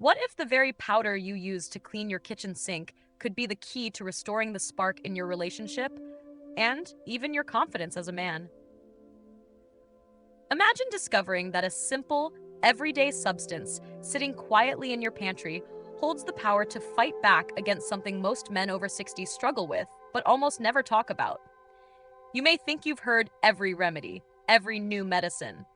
What if the very powder you use to clean your kitchen sink could be the key to restoring the spark in your relationship and even your confidence as a man? Imagine discovering that a simple, everyday substance sitting quietly in your pantry holds the power to fight back against something most men over 60 struggle with, but almost never talk about. You may think you've heard every remedy, every new medicine.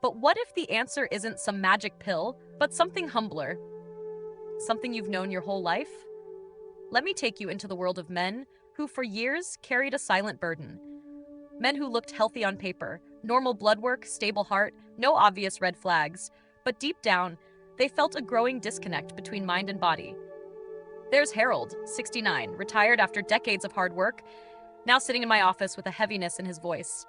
But what if the answer isn't some magic pill, but something humbler? Something you've known your whole life? Let me take you into the world of men who for years carried a silent burden. Men who looked healthy on paper, normal blood work, stable heart, no obvious red flags. But deep down, they felt a growing disconnect between mind and body. There's Harold, 69, retired after decades of hard work, now sitting in my office with a heaviness in his voice.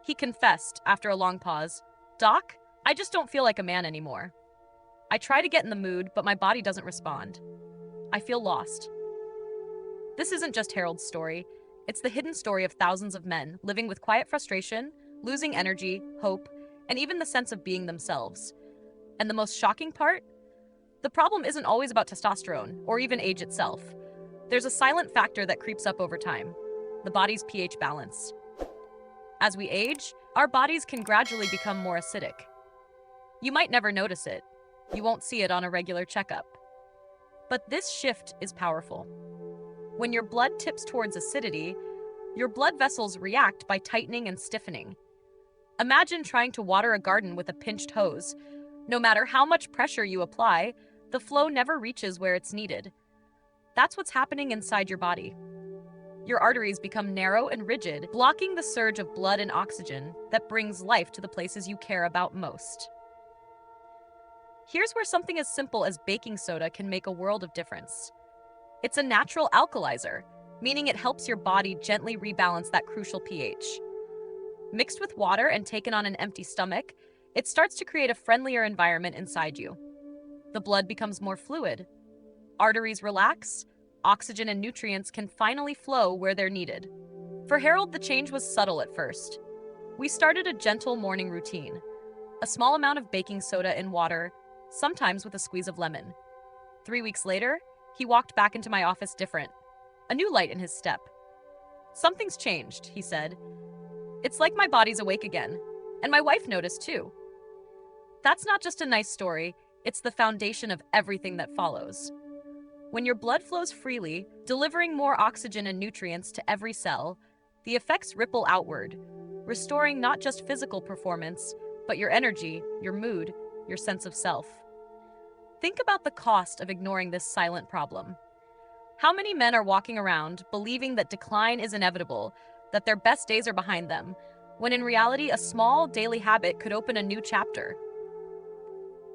He confessed, after a long pause, "Doc, I just don't feel like a man anymore. I try to get in the mood, but my body doesn't respond. I feel lost." This isn't just Harold's story. It's the hidden story of thousands of men living with quiet frustration, losing energy, hope, and even the sense of being themselves. And the most shocking part? The problem isn't always about testosterone, or even age itself. There's a silent factor that creeps up over time: the body's pH balance. As we age, our bodies can gradually become more acidic. You might never notice it. You won't see it on a regular checkup. But this shift is powerful. When your blood tips towards acidity, your blood vessels react by tightening and stiffening. Imagine trying to water a garden with a pinched hose. No matter how much pressure you apply, the flow never reaches where it's needed. That's what's happening inside your body. Your arteries become narrow and rigid, blocking the surge of blood and oxygen that brings life to the places you care about most. Here's where something as simple as baking soda can make a world of difference. It's a natural alkalizer, meaning it helps your body gently rebalance that crucial pH. Mixed with water and taken on an empty stomach, it starts to create a friendlier environment inside you. The blood becomes more fluid. Arteries relax. Oxygen and nutrients can finally flow where they're needed. For Harold, the change was subtle at first. We started a gentle morning routine. A small amount of baking soda in water, sometimes with a squeeze of lemon. 3 weeks later, he walked back into my office different, a new light in his step. "Something's changed," he said. "It's like my body's awake again." And my wife noticed too. That's not just a nice story, it's the foundation of everything that follows. When your blood flows freely, delivering more oxygen and nutrients to every cell, the effects ripple outward, restoring not just physical performance, but your energy, your mood, your sense of self. Think about the cost of ignoring this silent problem. How many men are walking around believing that decline is inevitable, that their best days are behind them, when in reality a small daily habit could open a new chapter?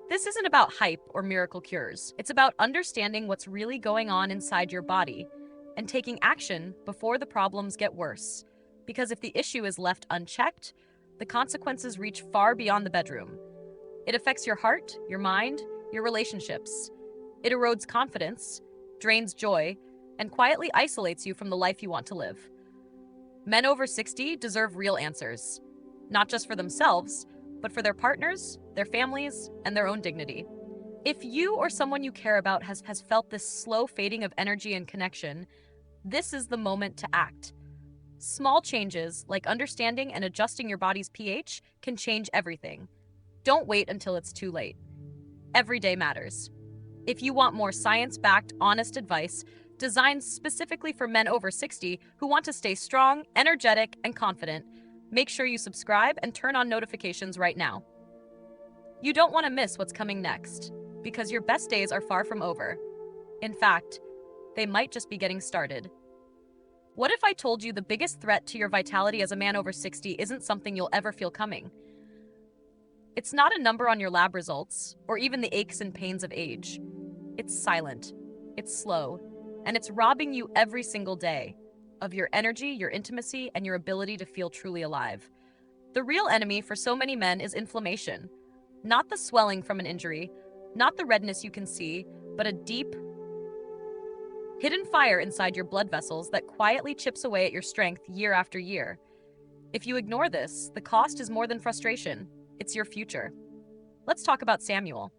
This isn't about hype or miracle cures. It's about understanding what's really going on inside your body and taking action before the problems get worse. Because if the issue is left unchecked, the consequences reach far beyond the bedroom. It affects your heart, your mind, your relationships. It erodes confidence, drains joy, and quietly isolates you from the life you want to live. Men over 60 deserve real answers, not just for themselves, but for their partners, their families, and their own dignity. If you or someone you care about has felt this slow fading of energy and connection, this is the moment to act. Small changes, like understanding and adjusting your body's pH, can change everything. Don't wait until it's too late. Every day matters. If you want more science-backed, honest advice designed specifically for men over 60 who want to stay strong, energetic, and confident, make sure you subscribe and turn on notifications right now. You don't want to miss what's coming next, because your best days are far from over. In fact, they might just be getting started. What if I told you the biggest threat to your vitality as a man over 60 isn't something you'll ever feel coming? It's not a number on your lab results, or even the aches and pains of age. It's silent, it's slow, and it's robbing you every single day of your energy, your intimacy, and your ability to feel truly alive. The real enemy for so many men is inflammation. Not the swelling from an injury, not the redness you can see, but a deep, hidden fire inside your blood vessels that quietly chips away at your strength year after year. If you ignore this, the cost is more than frustration. It's your future. Let's talk about Samuel.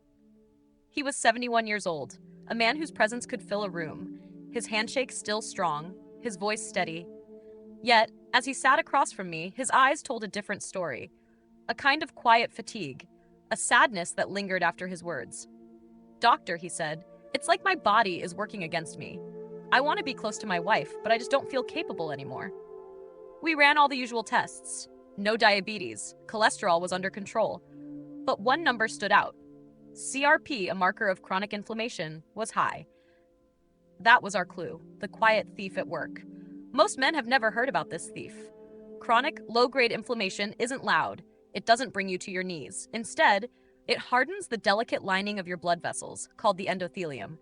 He was 71 years old, a man whose presence could fill a room, his handshake still strong, his voice steady. Yet, as he sat across from me, his eyes told a different story, a kind of quiet fatigue, a sadness that lingered after his words. "Doctor," he said, "it's like my body is working against me. I want to be close to my wife, but I just don't feel capable anymore." We ran all the usual tests. No diabetes, cholesterol was under control. But one number stood out. CRP, a marker of chronic inflammation, was high. That was our clue, the quiet thief at work. Most men have never heard about this thief. Chronic, low-grade inflammation isn't loud. It doesn't bring you to your knees. Instead, it hardens the delicate lining of your blood vessels, called the endothelium.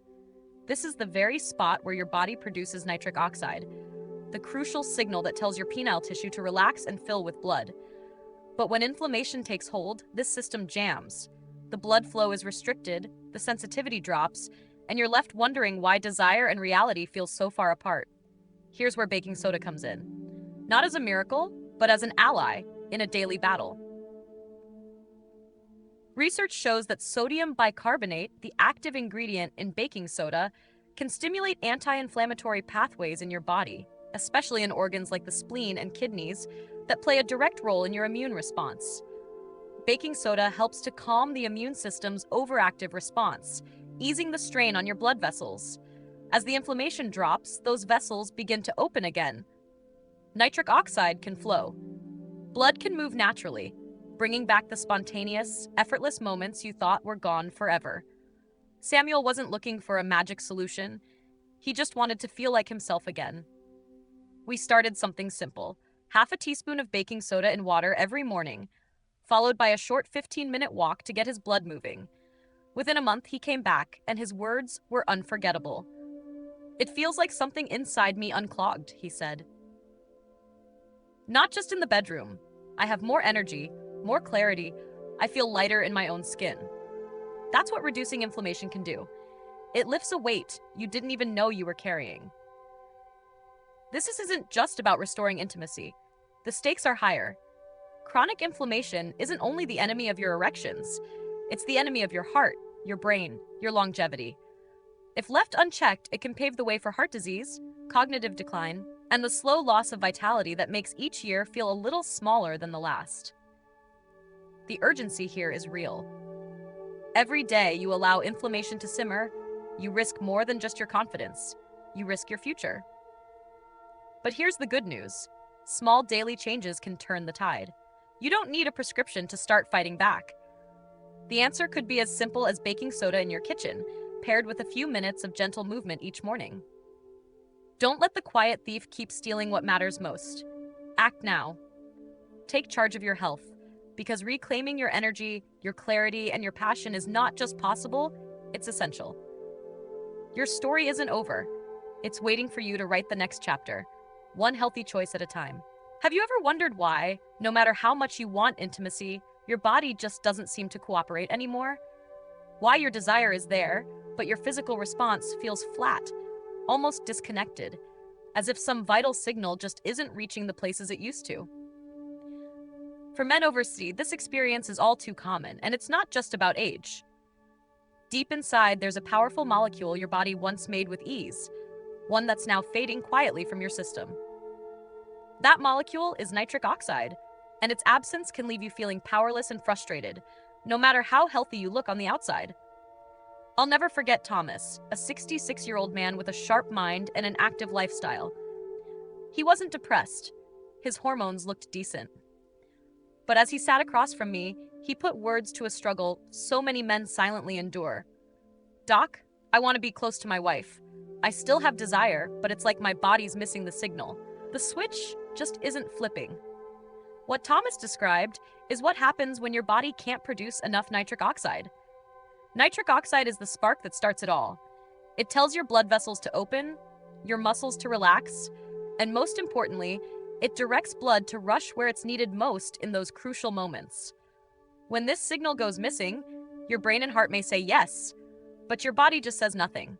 This is the very spot where your body produces nitric oxide, the crucial signal that tells your penile tissue to relax and fill with blood. But when inflammation takes hold, this system jams. The blood flow is restricted, the sensitivity drops, and you're left wondering why desire and reality feel so far apart. Here's where baking soda comes in. Not as a miracle, but as an ally in a daily battle. Research shows that sodium bicarbonate, the active ingredient in baking soda, can stimulate anti-inflammatory pathways in your body, especially in organs like the spleen and kidneys that play a direct role in your immune response. Baking soda helps to calm the immune system's overactive response, easing the strain on your blood vessels. As the inflammation drops, those vessels begin to open again. Nitric oxide can flow. Blood can move naturally, bringing back the spontaneous, effortless moments you thought were gone forever. Samuel wasn't looking for a magic solution. He just wanted to feel like himself again. We started something simple: half a teaspoon of baking soda in water every morning, followed by a short 15-minute walk to get his blood moving. Within a month, he came back, and his words were unforgettable. "It feels like something inside me unclogged," he said. "Not just in the bedroom. I have more energy, more clarity. I feel lighter in my own skin." That's what reducing inflammation can do. It lifts a weight you didn't even know you were carrying. This isn't just about restoring intimacy. The stakes are higher. Chronic inflammation isn't only the enemy of your erections, it's the enemy of your heart, your brain, your longevity. If left unchecked, it can pave the way for heart disease, cognitive decline, and the slow loss of vitality that makes each year feel a little smaller than the last. The urgency here is real. Every day you allow inflammation to simmer, you risk more than just your confidence. You risk your future. But here's the good news. Small daily changes can turn the tide. You don't need a prescription to start fighting back. The answer could be as simple as baking soda in your kitchen, paired with a few minutes of gentle movement each morning. Don't let the quiet thief keep stealing what matters most. Act now. Take charge of your health, because reclaiming your energy, your clarity, and your passion is not just possible, it's essential. Your story isn't over. It's waiting for you to write the next chapter, one healthy choice at a time. Have you ever wondered why, no matter how much you want intimacy, your body just doesn't seem to cooperate anymore? Why your desire is there, but your physical response feels flat, almost disconnected, as if some vital signal just isn't reaching the places it used to? For men over 60, this experience is all too common, and it's not just about age. Deep inside, there's a powerful molecule your body once made with ease, one that's now fading quietly from your system. That molecule is nitric oxide, and its absence can leave you feeling powerless and frustrated, no matter how healthy you look on the outside. I'll never forget Thomas, a 66-year-old man with a sharp mind and an active lifestyle. He wasn't depressed. His hormones looked decent. But as he sat across from me, he put words to a struggle so many men silently endure. "Doc, I want to be close to my wife. I still have desire, but it's like my body's missing the signal. The switch just isn't flipping." What Thomas described is what happens when your body can't produce enough nitric oxide. Nitric oxide is the spark that starts it all. It tells your blood vessels to open, your muscles to relax, and most importantly, it directs blood to rush where it's needed most in those crucial moments. When this signal goes missing, your brain and heart may say yes, but your body just says nothing.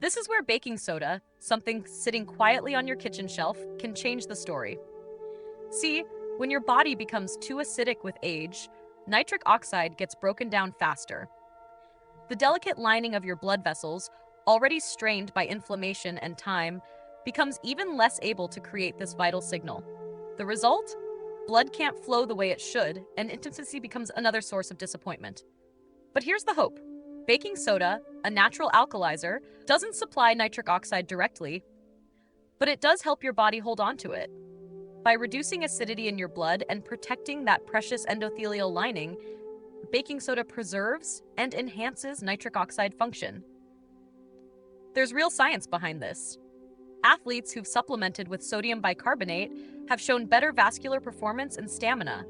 This is where baking soda, something sitting quietly on your kitchen shelf, can change the story. See, when your body becomes too acidic with age, nitric oxide gets broken down faster. The delicate lining of your blood vessels, already strained by inflammation and time, becomes even less able to create this vital signal. The result? Blood can't flow the way it should, and intimacy becomes another source of disappointment. But here's the hope. Baking soda, a natural alkalizer, doesn't supply nitric oxide directly, but it does help your body hold on to it. By reducing acidity in your blood and protecting that precious endothelial lining, baking soda preserves and enhances nitric oxide function. There's real science behind this. Athletes who've supplemented with sodium bicarbonate have shown better vascular performance and stamina,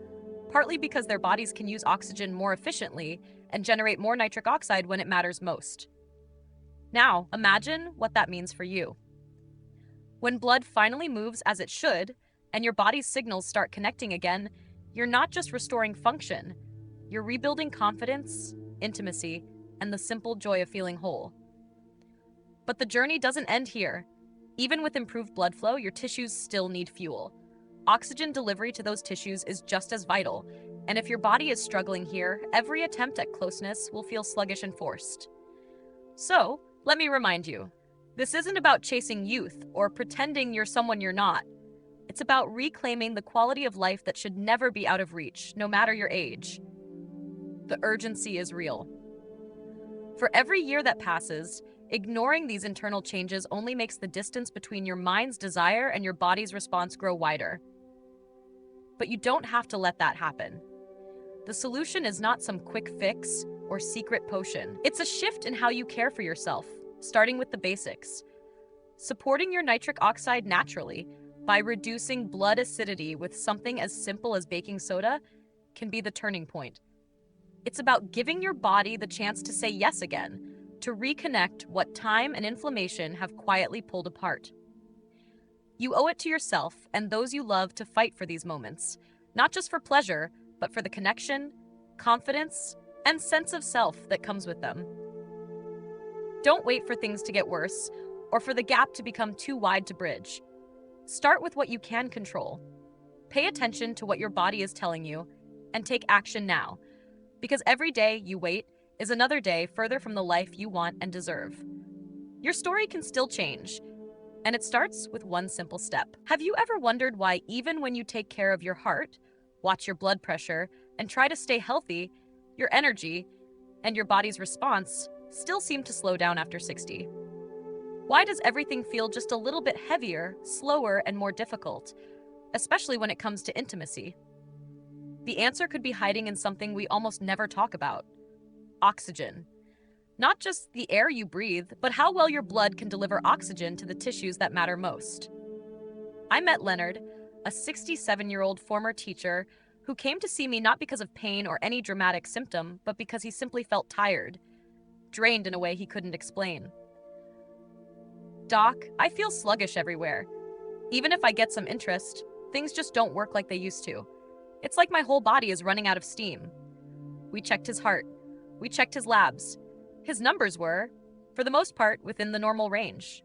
partly because their bodies can use oxygen more efficiently and generate more nitric oxide when it matters most. Now, imagine what that means for you. When blood finally moves as it should, and your body's signals start connecting again, you're not just restoring function, you're rebuilding confidence, intimacy, and the simple joy of feeling whole. But the journey doesn't end here. Even with improved blood flow, your tissues still need fuel. Oxygen delivery to those tissues is just as vital, and if your body is struggling here, every attempt at closeness will feel sluggish and forced. So, let me remind you, this isn't about chasing youth or pretending you're someone you're not. It's about reclaiming the quality of life that should never be out of reach, no matter your age. The urgency is real. For every year that passes, ignoring these internal changes only makes the distance between your mind's desire and your body's response grow wider. But you don't have to let that happen. The solution is not some quick fix or secret potion. It's a shift in how you care for yourself, starting with the basics. Supporting your nitric oxide naturally by reducing blood acidity with something as simple as baking soda can be the turning point. It's about giving your body the chance to say yes again, to reconnect what time and inflammation have quietly pulled apart. You owe it to yourself and those you love to fight for these moments, not just for pleasure, but for the connection, confidence, and sense of self that comes with them. Don't wait for things to get worse or for the gap to become too wide to bridge. Start with what you can control. Pay attention to what your body is telling you and take action now, because every day you wait is another day further from the life you want and deserve. Your story can still change, and it starts with one simple step. Have you ever wondered why even when you take care of your heart, watch your blood pressure, and try to stay healthy, your energy and your body's response still seem to slow down after 60? Why does everything feel just a little bit heavier, slower, and more difficult, especially when it comes to intimacy? The answer could be hiding in something we almost never talk about: oxygen. Not just the air you breathe, but how well your blood can deliver oxygen to the tissues that matter most. I met Leonard, a 67-year-old former teacher who came to see me not because of pain or any dramatic symptom, but because he simply felt tired, drained in a way he couldn't explain. "Doc, I feel sluggish everywhere. Even if I get some interest, things just don't work like they used to. It's like my whole body is running out of steam." We checked his heart. We checked his labs. His numbers were, for the most part, within the normal range.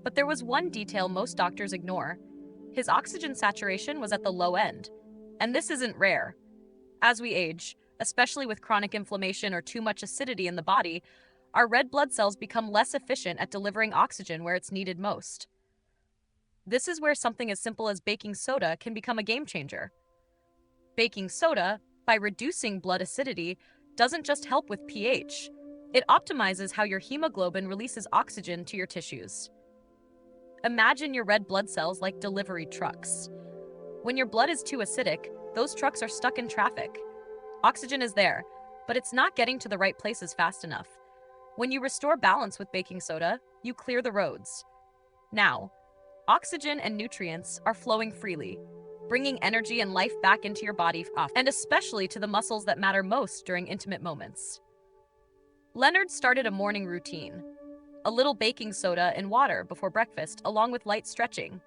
But there was one detail most doctors ignore. His oxygen saturation was at the low end. And this isn't rare. As we age, especially with chronic inflammation or too much acidity in the body, our red blood cells become less efficient at delivering oxygen where it's needed most. This is where something as simple as baking soda can become a game changer. Baking soda, by reducing blood acidity, doesn't just help with pH. It optimizes how your hemoglobin releases oxygen to your tissues. Imagine your red blood cells like delivery trucks. When your blood is too acidic, those trucks are stuck in traffic. Oxygen is there, but it's not getting to the right places fast enough. When you restore balance with baking soda, you clear the roads. Now, oxygen and nutrients are flowing freely, bringing energy and life back into your body, and especially to the muscles that matter most during intimate moments. Leonard started a morning routine: a little baking soda and water before breakfast, along with light stretching.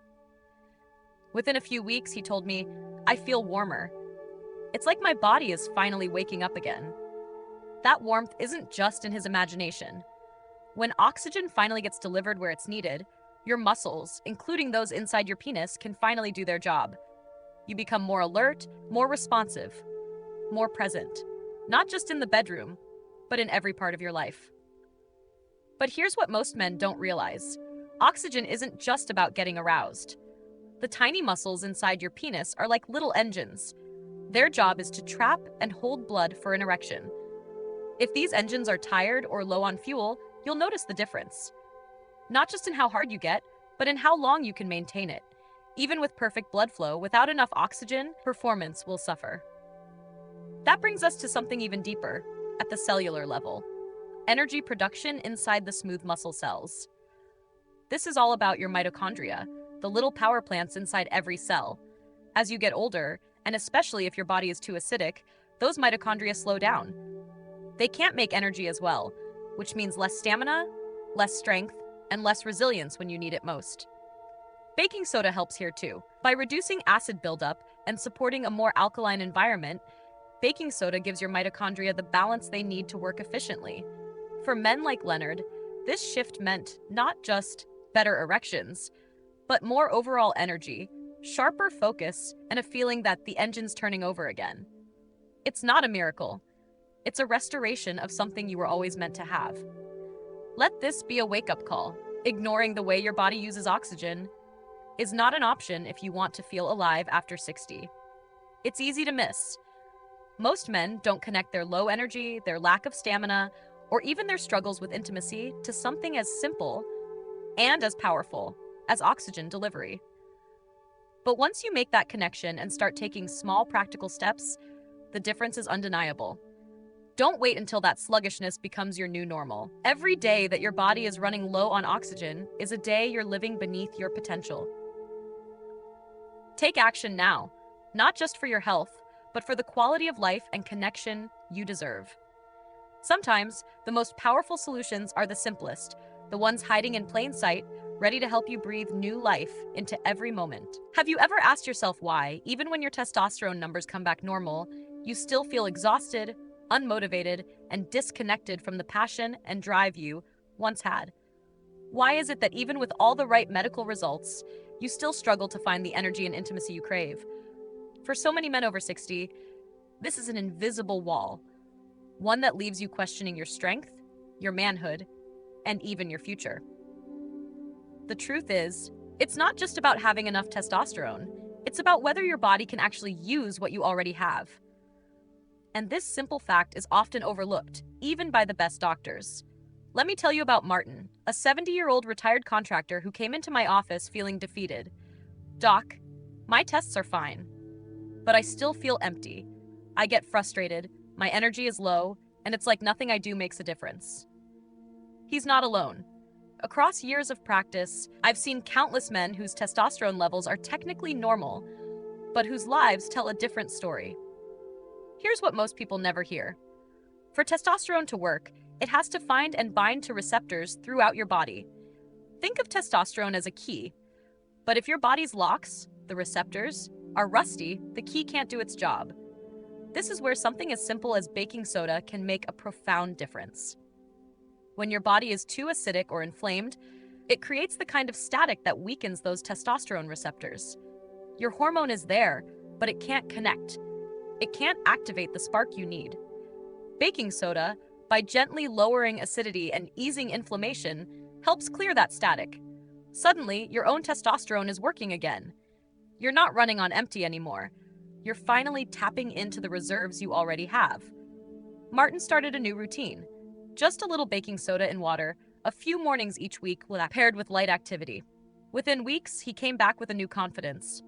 Within a few weeks, he told me, "I feel warmer. It's like my body is finally waking up again." That warmth isn't just in his imagination. When oxygen finally gets delivered where it's needed, your muscles, including those inside your penis, can finally do their job. You become more alert, more responsive, more present. Not just in the bedroom, but in every part of your life. But here's what most men don't realize. Oxygen isn't just about getting aroused. The tiny muscles inside your penis are like little engines. Their job is to trap and hold blood for an erection. If these engines are tired or low on fuel, you'll notice the difference. Not just in how hard you get, but in how long you can maintain it. Even with perfect blood flow, without enough oxygen, performance will suffer. That brings us to something even deeper, at the cellular level. Energy production inside the smooth muscle cells. This is all about your mitochondria, the little power plants inside every cell. As you get older, and especially if your body is too acidic, those mitochondria slow down. They can't make energy as well, which means less stamina, less strength, and less resilience when you need it most. Baking soda helps here too. By reducing acid buildup and supporting a more alkaline environment, baking soda gives your mitochondria the balance they need to work efficiently. For men like Leonard, this shift meant not just better erections, but more overall energy, sharper focus, and a feeling that the engine's turning over again. It's not a miracle. It's a restoration of something you were always meant to have. Let this be a wake-up call. Ignoring the way your body uses oxygen is not an option if you want to feel alive after 60. It's easy to miss. Most men don't connect their low energy, their lack of stamina, or even their struggles with intimacy to something as simple and as powerful as oxygen delivery. But once you make that connection and start taking small practical steps, the difference is undeniable. Don't wait until that sluggishness becomes your new normal. Every day that your body is running low on oxygen is a day you're living beneath your potential. Take action now, not just for your health, but for the quality of life and connection you deserve. Sometimes, the most powerful solutions are the simplest, the ones hiding in plain sight, ready to help you breathe new life into every moment. Have you ever asked yourself why, even when your testosterone numbers come back normal, you still feel exhausted, unmotivated, and disconnected from the passion and drive you once had? Why is it that even with all the right medical results, you still struggle to find the energy and intimacy you crave? For so many men over 60, this is an invisible wall, one that leaves you questioning your strength, your manhood, and even your future. The truth is, it's not just about having enough testosterone. It's about whether your body can actually use what you already have. And this simple fact is often overlooked, even by the best doctors. Let me tell you about Martin, a 70-year-old retired contractor who came into my office feeling defeated. "Doc, my tests are fine, but I still feel empty. I get frustrated, my energy is low, and it's like nothing I do makes a difference." He's not alone. Across years of practice, I've seen countless men whose testosterone levels are technically normal, but whose lives tell a different story. Here's what most people never hear. For testosterone to work, it has to find and bind to receptors throughout your body. Think of testosterone as a key, but if your body's locks, the receptors, are rusty, the key can't do its job. This is where something as simple as baking soda can make a profound difference. When your body is too acidic or inflamed, it creates the kind of static that weakens those testosterone receptors. Your hormone is there, but it can't connect. It can't activate the spark you need. Baking soda, by gently lowering acidity and easing inflammation, helps clear that static. Suddenly, your own testosterone is working again. You're not running on empty anymore. You're finally tapping into the reserves you already have. Martin started a new routine. Just a little baking soda and water, a few mornings each week paired with light activity. Within weeks, he came back with a new confidence.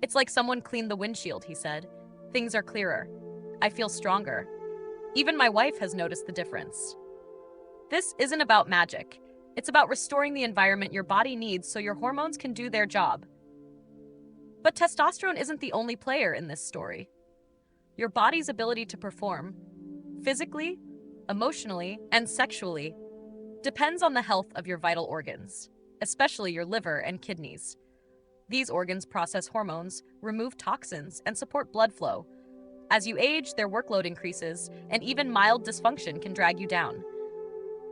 "It's like someone cleaned the windshield," he said. "Things are clearer. I feel stronger. Even my wife has noticed the difference." This isn't about magic. It's about restoring the environment your body needs so your hormones can do their job. But testosterone isn't the only player in this story. Your body's ability to perform, physically, emotionally, and sexually, depends on the health of your vital organs, especially your liver and kidneys. These organs process hormones, remove toxins, and support blood flow. As you age, their workload increases, and even mild dysfunction can drag you down.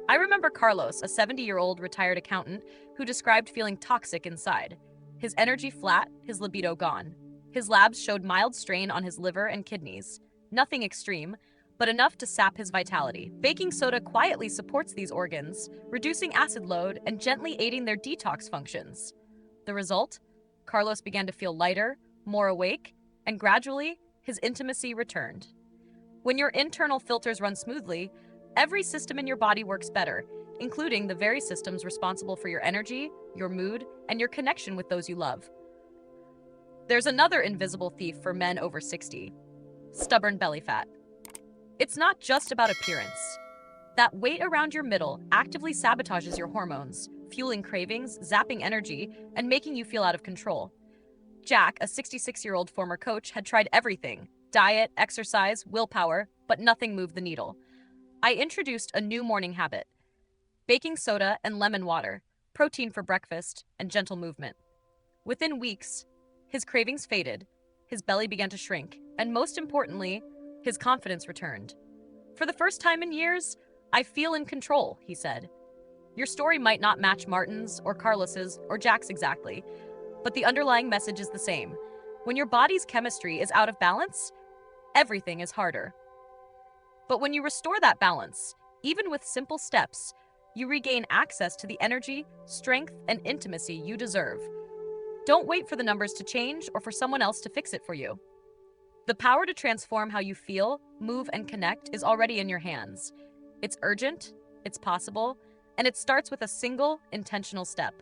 I remember Carlos, a 70-year-old retired accountant, who described feeling toxic inside. His energy flat, his libido gone. His labs showed mild strain on his liver and kidneys. Nothing extreme, but enough to sap his vitality. Baking soda quietly supports these organs, reducing acid load and gently aiding their detox functions. The result? Carlos began to feel lighter, more awake, and gradually, his intimacy returned. When your internal filters run smoothly, every system in your body works better, including the very systems responsible for your energy, your mood, and your connection with those you love. There's another invisible thief for men over 60: stubborn belly fat. It's not just about appearance. That weight around your middle actively sabotages your hormones, fueling cravings, zapping energy, and making you feel out of control. Jack, a 66-year-old former coach, had tried everything: diet, exercise, willpower, but nothing moved the needle. I introduced a new morning habit: baking soda and lemon water, protein for breakfast, and gentle movement. Within weeks, his cravings faded, his belly began to shrink, and most importantly, his confidence returned. For the first time in years, I feel in control, he said. Your story might not match Martin's or Carlos's or Jack's exactly, but the underlying message is the same. When your body's chemistry is out of balance, everything is harder. But when you restore that balance, even with simple steps, you regain access to the energy, strength, and intimacy you deserve. Don't wait for the numbers to change or for someone else to fix it for you. The power to transform how you feel, move, and connect is already in your hands. It's urgent, it's possible, and it starts with a single, intentional step.